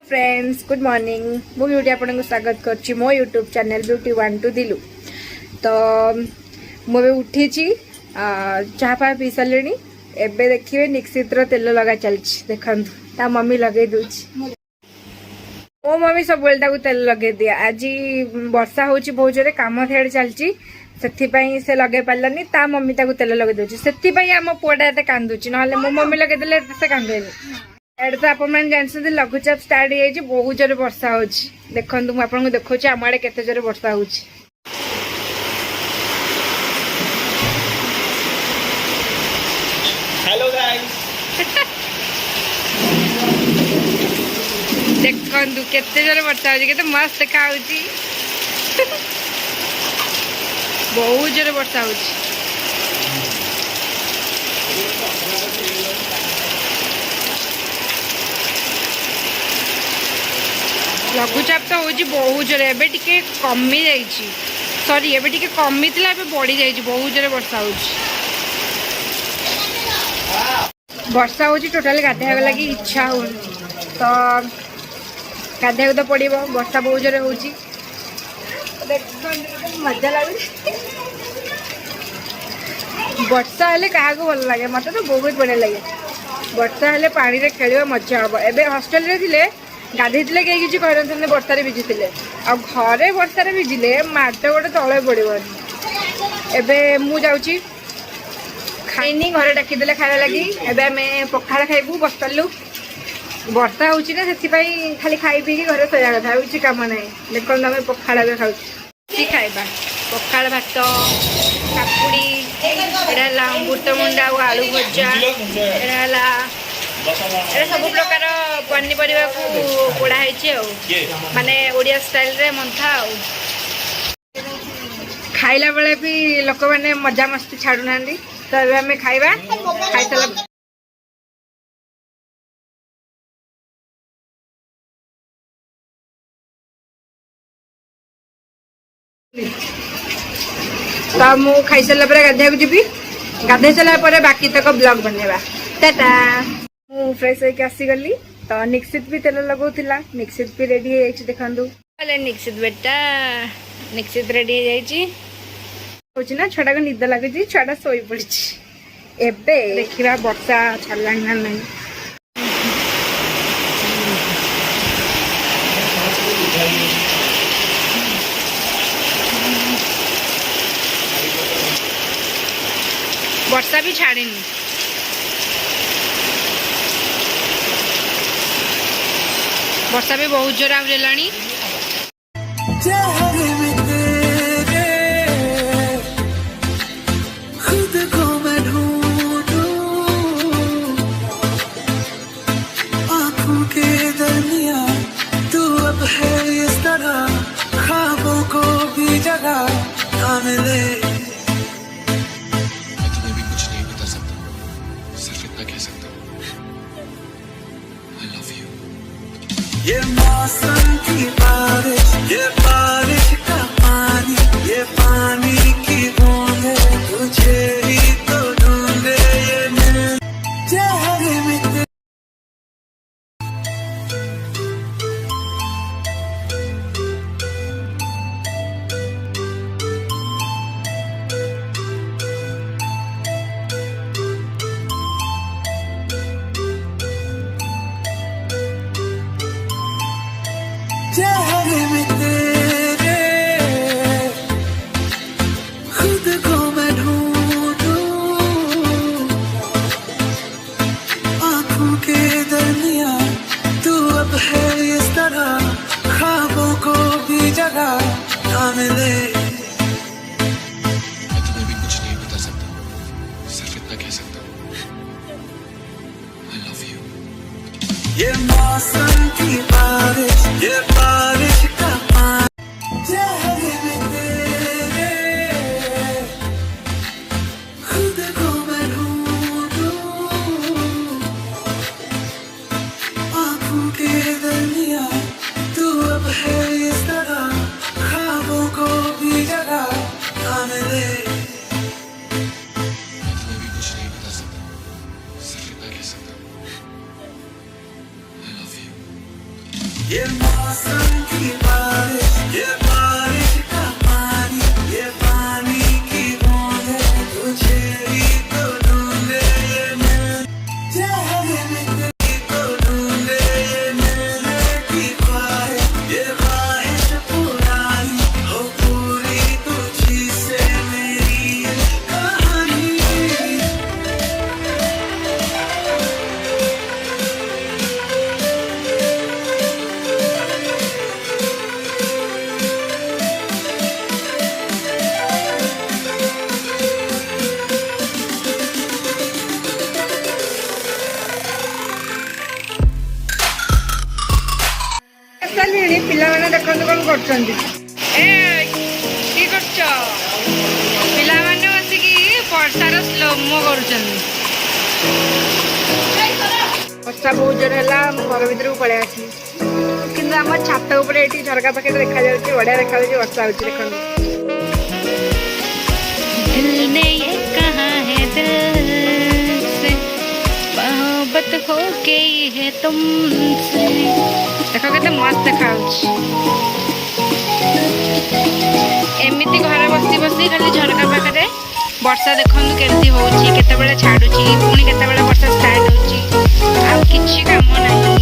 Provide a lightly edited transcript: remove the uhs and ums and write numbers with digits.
Friends good morning मु beauty आपको स्वागत कर मो यूट्यूब चैनल ब्यूटी 1 टू दिलु। तो मुझे उठी चाह पा पी सारे एबे देखिए निश्चित तेल लगा चलती देखु ता मम्मी लगे दूची मो मम्मी सब तेल लगे दिया। आज वर्षा हो बहुत जोरे कम सियाड़े चलती से लगे पारानी ता मम्मी तेल लगे दूची से आम पुआटा एत कांदुची ना मो मम्मी लगे देले से कांदेनी। एड तो आप जानते लघुचाप स्टार्ट हो बहुत जोर वर्षा हो देखो मुझे देखा आम आड़े केते जोर वर्षा हो। हेलो गाइस देखु केते जोर वर्षा हो केते मस्त देखा बहुत जोर वर्षा हो। लघुचाप तो हूँ बहुत जोर एबे टिके कमी जाइए सॉरी एबे टिके कमी थिला एबे बढ़ी जाइए बहुत जोर वर्षा हो। वर्षा हो टोटाल गाधे लगी इच्छा हो तो गाधे तो पड़ो वर्षा बहुत जोर हो मजा लगे। वर्षा हेले क्या भल लगे मत तो बहुत बढ़िया लगे वर्षा हेले पानी रे खेल मजा हम एबे हॉस्टल रे थिले गाधे कहीं किसी कहते वर्षार भिजुले आ घरे वर्षार भिजिले माट गोटे तले पड़ोनी। एबे मु जाऊँगी खाइनी घरे डाकिदेले खाया लगी एबे आम पखाड़ खाइबू बसलु वर्षा हो खाली खाई पी घरे सोया कथा हो कम ना देखो आम पखाड़ भी खाऊ खाइबा पखाड़ भात काकुड़ी एटा अमृतमुंडा आलू भजा एटा सब प्रकार पनीपरिया को पोड़ा माने ओडिया स्टाइल रे मंथा खाइला बेले भी लोक मैंने मजा मस्ती छाड़ू ना तो अब आम खाइबा खाई सारा तो मु खाई सारा गाधे जी गाधे सारा बाकी तक ब्लॉग बनवा टाटा। मु फ्रेश होके आसीगली तो निश्चित भी तेल लगौला निश्चित भी रेडी हो देखु निश्चित बेटा निश्चित रेडी हो ना छुआ को निद लगुच छुआ शोई पड़ी एबे देखा वर्षा छाड़ा ना नहीं। वर्षा भी छाड़ेनी वर्षा भी बहुत जोर आनी तू अब है इस तरह ख्वाबों को भी जगह ना मिले। मैं तुम्हें भी कुछ नहीं बता सकता सिर्फ इतना कह सकता हूँ I love you। ये मौसम की बारिश ये बारिश का पानी ये पानी की बूंदे तुझे ही तो ढूंढे ये मिल चेहरे में चेहरे में तेरे खुद को मैं ढूंढूं आँखों के दरमिया तू अब है इस तरह ख्वाबों को भी जगह ना मिले। मैं तुम्हें भी कुछ नहीं बता सकता सिर्फ इतना कह सकता हूँ I love you। ये मौसम की बारिश ये बारिश का पानी चेहरे में तेरे खुद को मैं ढूंढूं आँखों के दरमिया तू अब है इस तरह ख्वाबों को भी ये मौसम की बारिश, ये बारिश का पानी, ये पानी की बूंदे तुझे ही तो ढूंढे, ये मिल जाए मिलती तो ढूंढे, ये मिलने की ख्वाहिश, ये ख्वाहिश पुरानी हो पूरी तुझी से मेरी ये कहानी। ଆସିସାରିଲେଣି ପିଲାମାନେ ଦେଖନ୍ତୁ କ'ଣ କରୁଛନ୍ତି। କି କରୁଛ? ପିଲାମାନେ ବସିକି ବର୍ଷାର ସ୍ଲୋମୋ କରୁଛନ୍ତି। ବର୍ଷା ବହୁତ ଜୋର ହେଲା, ଆମ ଘର ଭିତରକୁ ପଳେଇ ଆସିଲି। କିନ୍ତୁ ଆମ ଛାତ ଉପରେ ଏଠି ଝରକା ପାଖରେ ଦେଖାଯାଉଛି, ବଢିଆ ଦେଖାଯାଉଛି, ବର୍ଷା ହଉଛି ଦେଖନ୍ତୁ। दिल ने ये कहा है दिल से मोहब्बत हो गई है तुमसे। ଦେଖ କେତେ ମସ୍ତ ଦେଖାଯାଉଛି। ଏମିତି ଘରେ ବସି ବସି ଖାଲି ଝରକା ପାଖରେ ବର୍ଷା ଦେଖନ୍ତୁ କେମିତି ହଉଛି, କେତେବେଳେ ଛାଡୁଛି, ପୁଣି କେତେବେଳେ ବର୍ଷା ଷ୍ଟାର୍ଟ ହଉଛି, ଆଉ କିଛି କାମ ନାହିଁ।